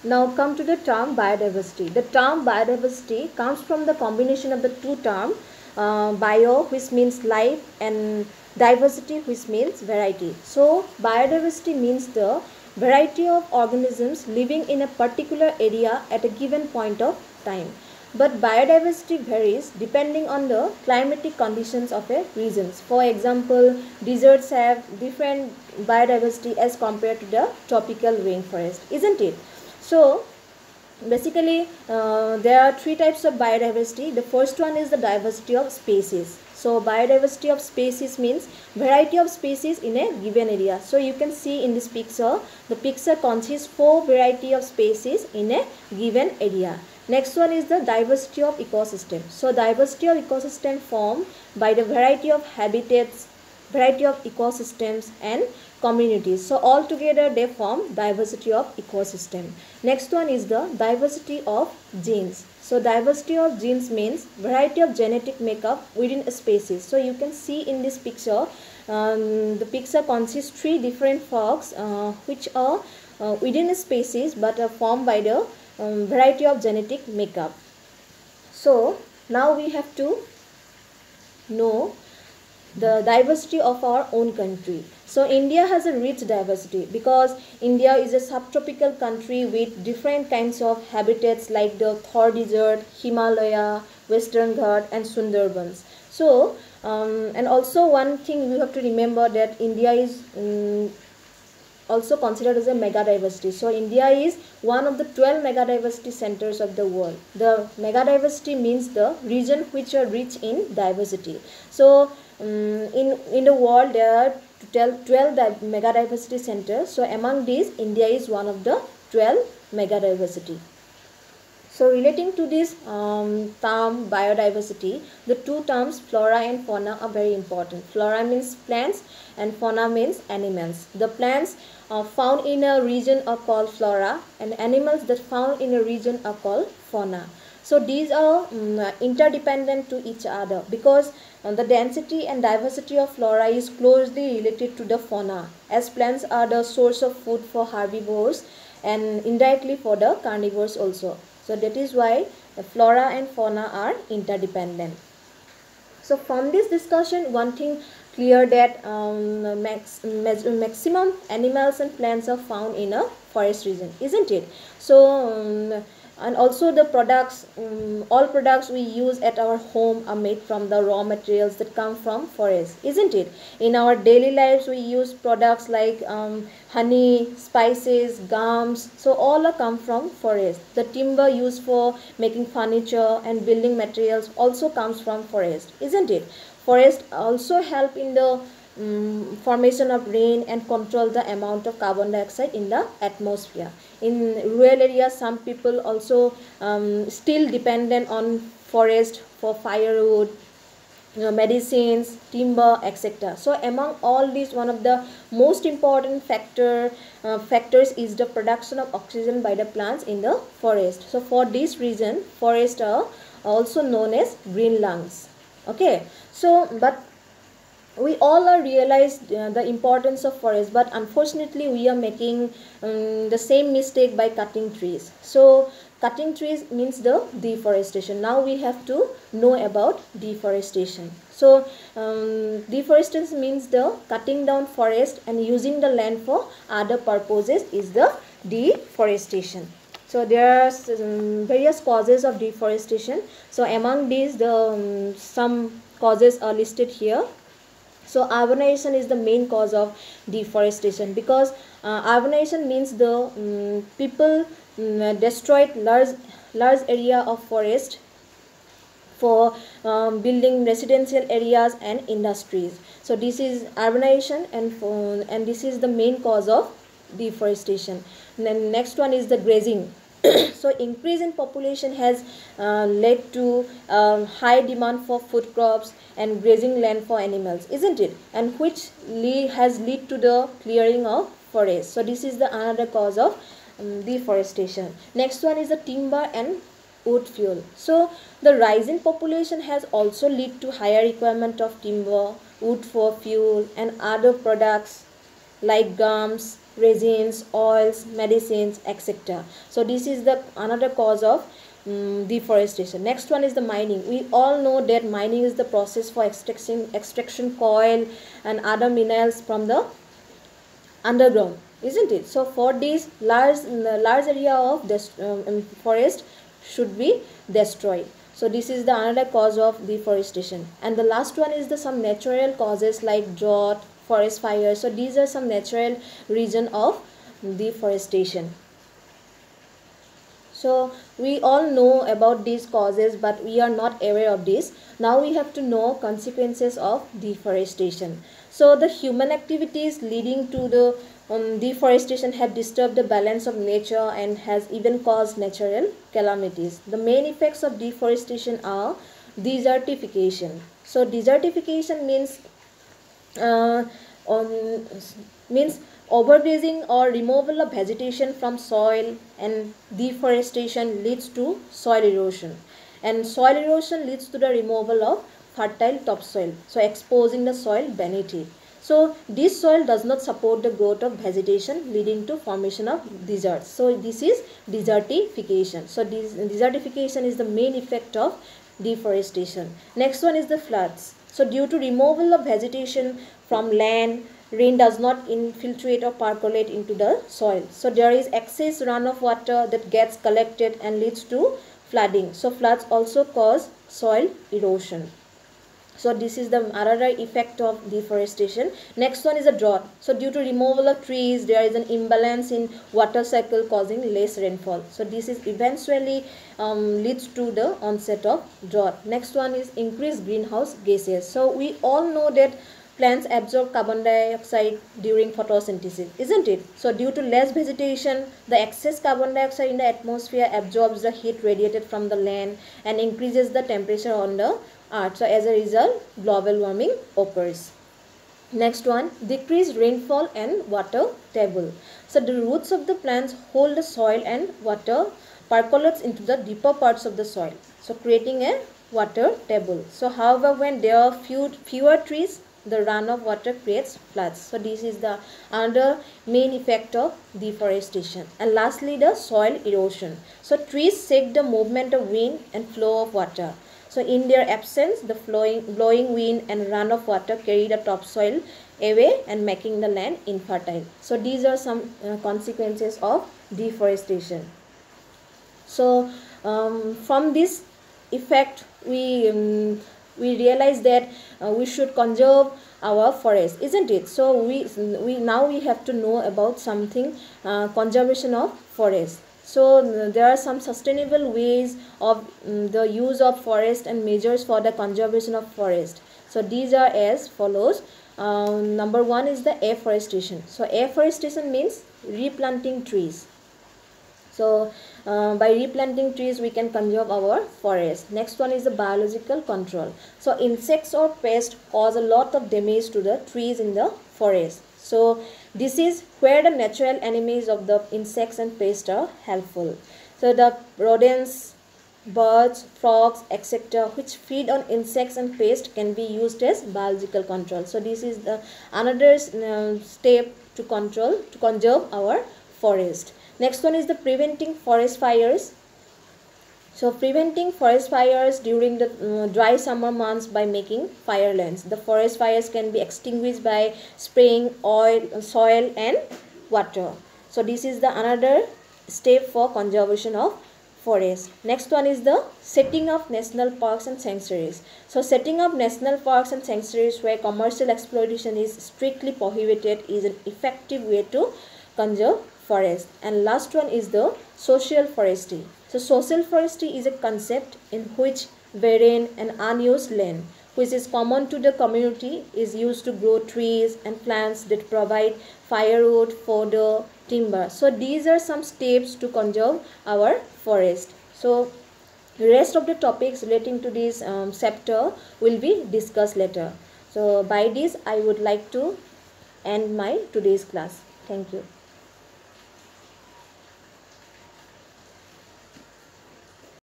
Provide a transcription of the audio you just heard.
Now come to the term biodiversity. The term biodiversity comes from the combination of the two terms, bio, which means life, and diversity, which means variety. So biodiversity means the variety of organisms living in a particular area at a given point of time. But biodiversity varies depending on the climatic conditions of a region. For example, deserts have different biodiversity as compared to the tropical rainforest, isn't it? So basically there are three types of biodiversity. The first one is the diversity of species. So biodiversity of species means variety of species in a given area. So you can see in this picture, the picture consists 4 variety of species in a given area. Next one is the diversity of ecosystem. So diversity of ecosystem formed by the variety of habitats, variety of ecosystems and communities. So altogether they form diversity of ecosystem. Next one is the diversity of genes. So diversity of genes means variety of genetic makeup within a species. So you can see in this picture, the picture consists 3 different frogs which are within a species but are formed by the variety of genetic makeup. So now we have to know the diversity of our own country. So India has a rich diversity because India is a subtropical country with different kinds of habitats like the Thar Desert, Himalaya, Western Ghat and Sundarbans. So and also one thing we have to remember that India is also considered as a mega diversity. So India is one of the 12 mega diversity centers of the world. The mega diversity means the region which are rich in diversity. So in the world there are 12 mega diversity centers. So among these, India is one of the 12 mega diversity. So relating to this term biodiversity, the two terms flora and fauna are very important. Flora means plants and fauna means animals. The plants found in a region are called flora and animals that found in a region are called fauna. So these are interdependent to each other because the density and diversity of flora is closely related to the fauna, as plants are the source of food for herbivores and indirectly for the carnivores also. So that is why the flora and fauna are interdependent. So from this discussion, one thing clear that maximum animals and plants are found in a forest region, isn't it? So and also the products, all products we use at our home are made from the raw materials that come from forest, isn't it? In our daily lives we use products like honey, spices, gums, so all are come from forest. The timber used for making furniture and building materials also comes from forest, isn't it? Forest also help in the formation of rain and control the amount of carbon dioxide in the atmosphere. In rural areas, some people also still dependent on forest for firewood, medicines, timber, etc. So among all these, one of the most important factors is the production of oxygen by the plants in the forest. So for this reason, forests are also known as green lungs. Okay, so but we all are realized the importance of forest, but unfortunately we are making the same mistake by cutting trees. So cutting trees means the deforestation. Now we have to know about deforestation. So deforestation means the cutting down forest and using the land for other purposes is the deforestation. So there are various causes of deforestation. So among these, the some causes are listed here. So urbanization is the main cause of deforestation because urbanization means the people destroyed large area of forest for building residential areas and industries. So this is urbanization and this is the main cause of deforestation. And then next one is the grazing. So increase in population has led to high demand for food crops and grazing land for animals, isn't it? And which has led to the clearing of forests. So this is the another cause of deforestation. Next one is the timber and wood fuel. So the rise in population has also led to higher requirement of timber, wood for fuel and other products like gums, resins, oils, medicines, etc. So this is the another cause of deforestation. Next one is the mining. We all know that mining is the process for extraction coal and other minerals from the underground, isn't it? So for this large area of this forest should be destroyed. So this is the another cause of deforestation. And the last one is the some natural causes like drought, forest fire. So these are some natural reason of deforestation. So we all know about these causes, but we are not aware of this. Now we have to know consequences of deforestation. So the human activities leading to the deforestation have disturbed the balance of nature and has even caused natural calamities. The main effects of deforestation are desertification. So desertification means uh, means overgrazing or removal of vegetation from soil, and deforestation leads to soil erosion, and soil erosion leads to the removal of fertile topsoil, so exposing the soil beneath it. So this soil does not support the growth of vegetation, leading to formation of deserts. So this is desertification. So this desertification is the main effect of deforestation. Next one is the floods. So due to removal of vegetation from land, rain does not infiltrate or percolate into the soil. So there is excess runoff water that gets collected and leads to flooding. So floods also cause soil erosion. So this is the another effect of deforestation. Next one is a drought. So due to removal of trees, there is an imbalance in water cycle causing less rainfall. So this is eventually leads to the onset of drought. Next one is increased greenhouse gases. So we all know that plants absorb carbon dioxide during photosynthesis, isn't it? So due to less vegetation, the excess carbon dioxide in the atmosphere absorbs the heat radiated from the land and increases the temperature on the earth. So as a result, global warming occurs. Next one, decreased rainfall and water table. So the roots of the plants hold the soil and water percolates into the deeper parts of the soil, so creating a water table. So however, when there are fewer trees, the runoff water creates floods. So this is the another main effect of deforestation. And lastly, the soil erosion. So trees check the movement of wind and flow of water. So in their absence, the blowing wind and runoff water carry the topsoil away and making the land infertile. So these are some consequences of deforestation. So from this effect, we realize that we should conserve our forest, isn't it? So we have to know about something, conservation of forest. So there are some sustainable ways of the use of forest and measures for the conservation of forest. So these are as follows. Number one is the afforestation. So afforestation means replanting trees. So by replanting trees, we can conserve our forest. Next one is the biological control. So insects or pests cause a lot of damage to the trees in the forest. So this is where the natural enemies of the insects and pests are helpful. So the rodents, birds, frogs, etc., which feed on insects and pests can be used as biological control. So this is the another step to conserve our forest. Next one is the preventing forest fires. So preventing forest fires during the dry summer months by making fire lanes. The forest fires can be extinguished by spraying oil, soil and water. So this is the another step for conservation of forest. Next one is the setting of national parks and sanctuaries. So setting up national parks and sanctuaries where commercial exploitation is strictly prohibited is an effective way to conserve forest. And last one is the social forestry. So social forestry is a concept in which barren and unused land, which is common to the community, is used to grow trees and plants that provide firewood, fodder, timber. So these are some steps to conserve our forest. So the rest of the topics relating to this chapter will be discussed later. So by this, I would like to end my today's class. Thank you.